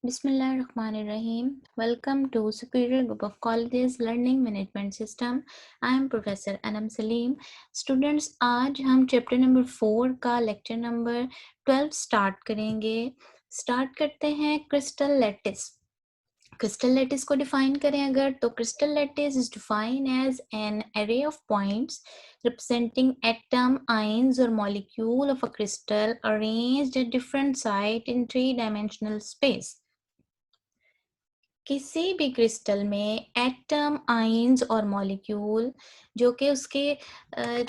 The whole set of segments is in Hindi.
Bismillahirrahmanirrahim. Welcome to Superior Group of Colleges Learning Management System. I am Professor Anam Salim. Students, आज हम चैप्टर नंबर 4 का लेक्चर नंबर 12 स्टार्ट करेंगे. स्टार्ट करते हैं क्रिस्टल लैटिस. क्रिस्टल लैटिस को डिफाइन करें अगर तो crystal lattice is defined as an array of points representing atom, ions or molecule of a crystal arranged at different sites in three-dimensional space. किसी भी क्रिस्टल में एटम, आयंस और मॉलिक्यूल जो कि उसके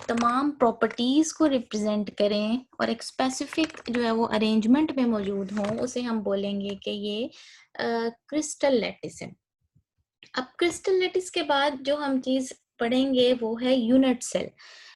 तमाम प्रॉपर्टीज को रिप्रेजेंट करें और एक स्पेसिफिक जो है वो अरेंजमेंट में मौजूद हों, उसे हम बोलेंगे कि ये क्रिस्टल लैटिस है. अब क्रिस्टल लैटिस के बाद जो हम चीज पढ़ेंगे वो है unit cell.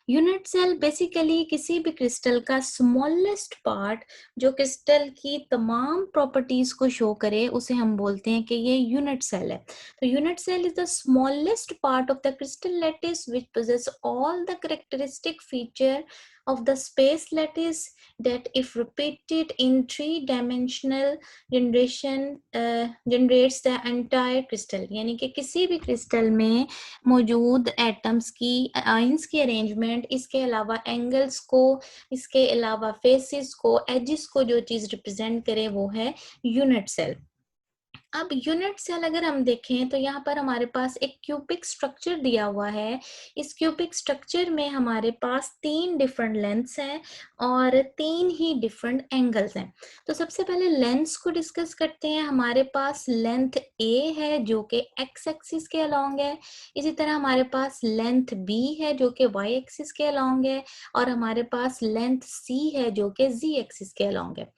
Unit cell basically किसी भी क्रिस्टल का स्मॉलेस्ट पार्ट जो क्रिस्टल की तमाम प्रॉपर्टीज को शो करे उसे हम बोलते हैं कि ये यूनिट सेल है. तो unit cell is the smallest part of the crystal lattice which possess all the characteristic feature of the space lattice that if repeated in three-dimensional generation generates the entire crystal. यानी कि किसी भी क्रिस्टल में मौजूद एटम्स की, आयंस की अरेंजमेंट, इसके अलावा एंगल्स को, इसके अलावा फेसेस को, एजेस को जो चीज रिप्रेजेंट करे वो है यूनिट सेल. अब यूनिट सेल अगर हम देखें तो यहाँ पर हमारे पास एक क्यूबिक स्ट्रक्चर दिया हुआ है. इस क्यूबिक स्ट्रक्चर में हमारे पास 3 डिफरेंट लेंथ्स हैं और 3 ही डिफरेंट एंगल्स हैं. तो सबसे पहले लेंथ्स को डिस्कस करते हैं. हमारे पास लेंथ ए है जो कि एक्स एक्सिस के अलोंग है. इसी तरह हमारे पास लेंथ बी है जो कि वाई एक्सिस के अलोंग है और हमारे पास लेंथ सी है जो कि जी एक्सिस के अलोंग है.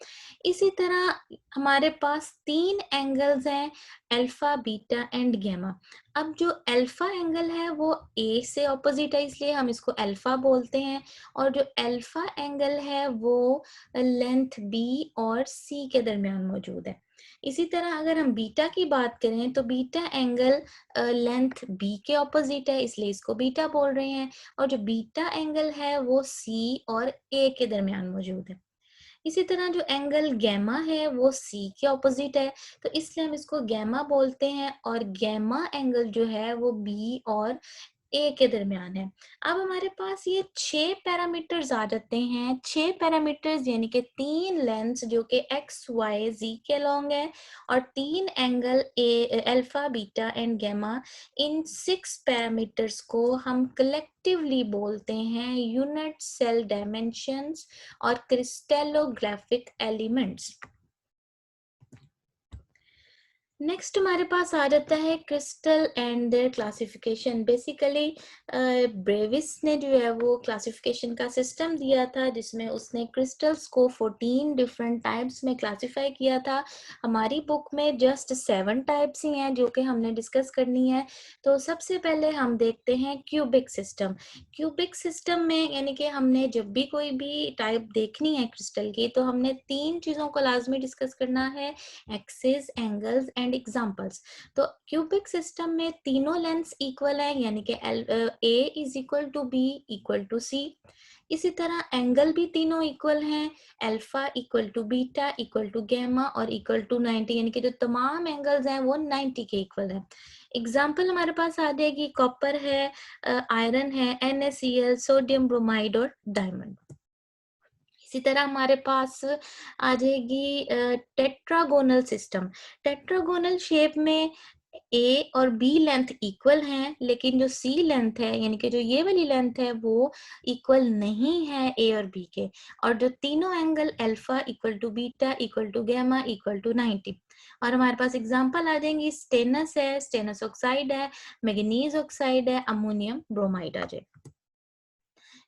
इसी तरह हमारे पास 3 एंगल्स हैं, अल्फा, बीटा एंड गैमा. अब जो अल्फा एंगल है वो ए से ऑपोजिट है इसलिए हम इसको अल्फा बोलते हैं और जो अल्फा एंगल है वो लेंथ बी और सी के दरमियान मौजूद है. इसी तरह अगर हम बीटा की बात करें तो बीटा एंगल लेंथ बी के ऑपोजिट है इसलिए इसको बीटा बोल रहे हैं और जो बीटा एंगल है वो सी और ए के दरमियान मौजूद है. इसी तरह जो एंगल गैमा है वो सी के ऑपोजिट है तो इसलिए हम इसको गैमा बोलते हैं और गैमा एंगल जो है वो बी और ए के दरमियान है. अब हमारे पास ये 6 पैरामीटर्स आ जाते हैं. 6 पैरामीटर्स यानी कि 3 लेंस जो कि एक्स, वाई, जी के लॉन्ग है और 3 angle a, alpha, beta and gamma. इन 6 पैरामीटर्स को हम कलेक्टिवली बोलते हैं यूनिट सेल डायमेंशंस और क्रिस्टलोग्राफिक एलिमेंट्स. नेक्स्ट हमारे पास आ जाता है crystal and their classification. Basically Bravais ने जो है वो क्लासिफिकेशन का सिस्टम दिया था जिसमें उसने क्रिस्टल्स को 14 डिफरेंट टाइप्स में क्लासिफाई किया था. हमारी बुक में जस्ट 7 टाइप्स ही हैं जो कि हमने डिस्कस करनी है. तो सबसे पहले हम देखते हैं क्यूबिक सिस्टम. क्यूबिक सिस्टम में यानी कि हमने जब भी कोई भी टाइप देखनी है क्रिस्टल की तो हमने 3 चीज़ों को लाजमी डिस्कस करना है, एक्सिस, एंगल्स एंड एग्जांपल्स. तो क्यूबिक सिस्टम में तीनों लेंथ्स इक्वल है यानी कि A is equal to B equal to C. इसी तरह एंगल भी तीनों इक्वल हैं, alpha equal to beta equal to gamma और इक्वल टू 90 यानी कि जो तमाम एंगल्स हैं वो 90 के इक्वल है. एग्जाम्पल हमारे पास आ जाएगी कॉपर है, आयरन है, NaCl, सोडियम ब्रोमाइड और डायमंड. इसी तरह हमारे पास आ जाएगी टेट्रागोनल सिस्टम. टेट्रागोनल शेप में ए और बी लेंथ इक्वल हैं लेकिन जो सी लेंथ है यानी कि जो ये वाली लेंथ है वो इक्वल नहीं है ए और बी के. और जो तीनों angle alpha equal to beta equal to gamma equal to 90. और हमारे पास एग्जांपल आ जाएंगी स्टेनस है, स्टेनस ऑक्साइड है, मैग्नीज ऑक्साइड है, अमोनियम ब्रोमाइड आ जाए.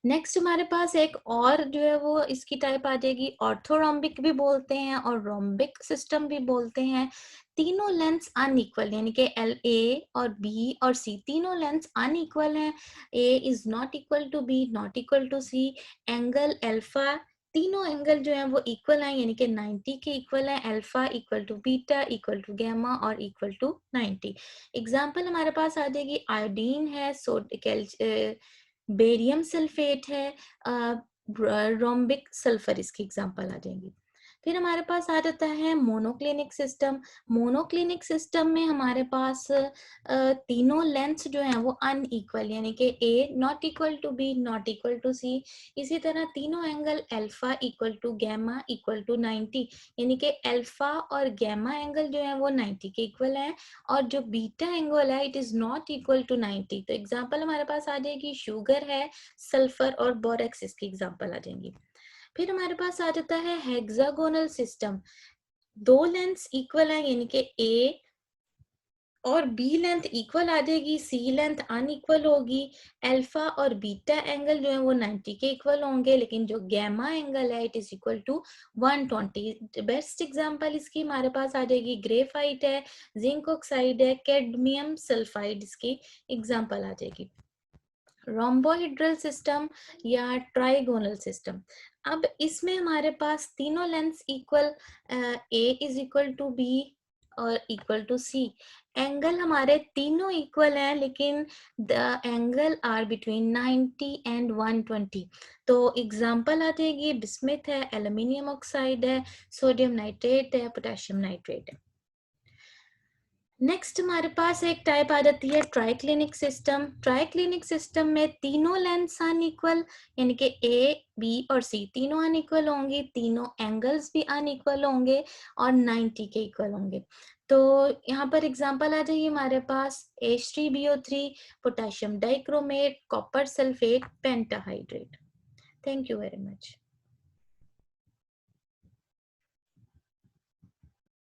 नेक्स्ट हमारे पास एक और जो है वो इसकी टाइप आ जाएगी ऑर्थोरोम्बिक भी बोलते हैं और रोम्बिक सिस्टम भी बोलते हैं. तीनों लेंथ्स अनइक्वल यानी कि एल ए और बी और सी तीनों लेंथ्स अनइक्वल हैं. A is not equal to B, not equal to C. Angle alpha, तीनों एंगल जो है वो इक्वल हैं यानी कि 90 के इक्वल है. Alpha equal to beta equal to gamma और इक्वल टू 90. एग्जाम्पल हमारे पास आ जाएगी आयोडीन है, बेरियम सल्फेट है, रोम्बिक सल्फर इसकी एग्जांपल आ जाएंगी. फिर हमारे पास आ जाता है मोनोक्लिनिक सिस्टम। मोनोक्लिनिक सिस्टम में हमारे पास तीनों लेंथ्स जो हैं वो अनइक्वल, यानी कि A not equal to B not equal to C. इसी तरह तीनों angle alpha equal to gamma equal to 90, यानी कि अल्फा और गैमा एंगल जो है वो 90 के इक्वल है, और जो बीटा एंगल है it is not equal to 90। तो एग्जांपल हमारे पास आ जाएगी शुगर है, सल्फर और बोरेक्स इसकी एग्जांपल आ जाएंगी। फिर हमारे पास आ जाता है हेक्सागोनल सिस्टम। दो लेंथ्स इक्वल है, यानी कि ए और बी लेंथ इक्वल आ जाएगी, सी लेंथ अनइक्वल होगी। अल्फा और बीटा एंगल जो है वो 90 के इक्वल होंगे, लेकिन जो गैमा एंगल है it is equal to 120। Best example इसकी हमारे पास आ जाएगी ग्रेफाइट है, जिंक ऑक्साइड है, कैडमियम सल्फाइड इसकी एग्जांपल आ जाएगी। रोम्बोहेड्रल सिस्टम या ट्राइगोनल सिस्टम, अब इसमें हमारे पास तीनों lengths equal, a is equal to b और इक्वल टू सी। एंगल हमारे तीनों इक्वल हैं, लेकिन the angle are between 90 and 120। तो एग्जांपल आ जाएगी बिस्मिथ है, एल्यूमिनियम ऑक्साइड है, सोडियम नाइट्रेट है, पोटेशियम नाइट्रेट है। नेक्स्ट हमारे पास एक टाइप आ जाती है ट्राइक्लिनिक सिस्टम। ट्राइक्लिनिक सिस्टम में तीनों लेंथ्स अनइक्वल, यानी कि ए बी और सी तीनों अनइक्वल होंगी, तीनों एंगल्स भी अनइक्वल होंगे और 90 के इक्वल होंगे। तो यहाँ पर एग्जांपल आ जाइए हमारे पास H3BO3, potassium dichromate, copper sulphate, pentahydrate. Thank you very much.